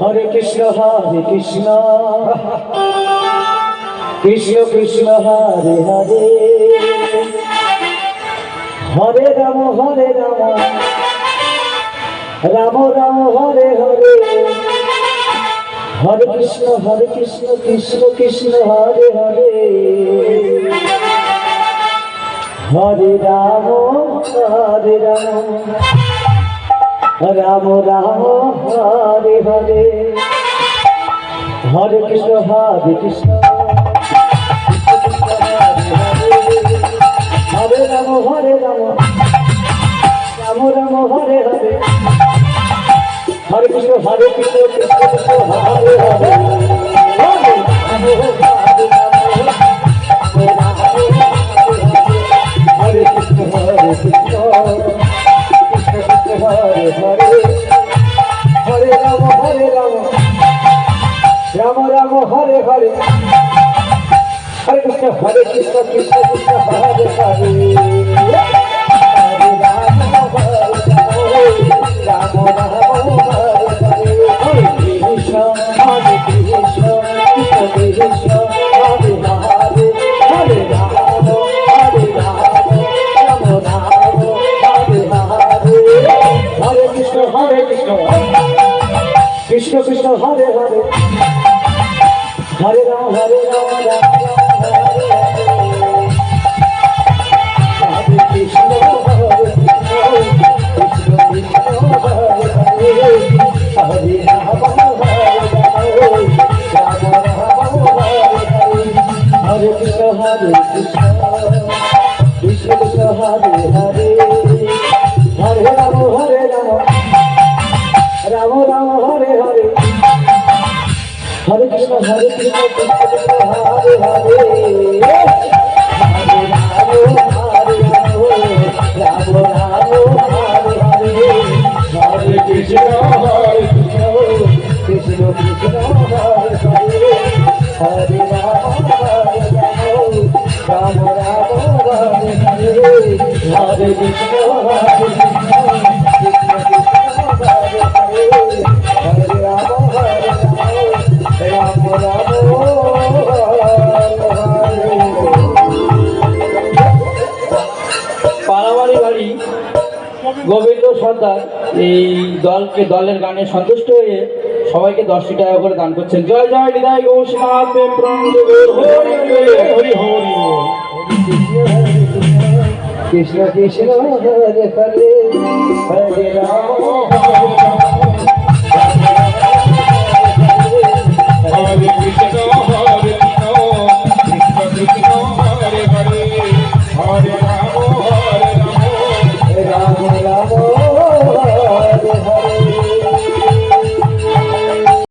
হরে কৃষ্ণ কৃষ্ণ কৃষ্ণ হরে হরে হরে রাম রাম রাম হরে হরে হরে কৃষ্ণ কৃষ্ণ কৃষ্ণ হরে হরে হরে রাম রাম রাম হরে হরে হরে কৃষ্ণ হরে রাম রাম রাম হরে হরে হরে কৃষ্ণ কৃষ্ণ কৃষ্ণ হরে হরে হরে কৃষ্ণ কৃষ্ণ হরে হরে হরে রাম রাম রাম হরে হরে হরে কৃষ্ণ কৃষ্ণ কৃষ্ণ হরে হরে কৃষ্ণ কৃষ্ণ হরে হরে হরে রাম হরে কৃষ্ণ হরে রাম হরে কৃষ্ণ কৃষ্ণ কৃষ্ণ হরে হরে হরে রাম রাম রাম হরে হরে হরে কৃষ্ণ কৃষ্ণ কৃষ্ণ হরে হরে রাম রাম হরে হরে হরে কৃষ্ণ কৃষ্ণ কৃষ্ণ হরে হরে হরে রাম রাম হরে হরে হরে কৃষ্ণ পাড়াবাড়ি বাড়ি গোবিন্দ সর্দার এই দলের গানে সন্তুষ্ট হয়ে সবাইকে 10 টাকা করে দান করছেন। জয় জয় হৃদয় গৌসনাথ কৃষ্ণ কৃষ্ণ হরে হরে হরে রাম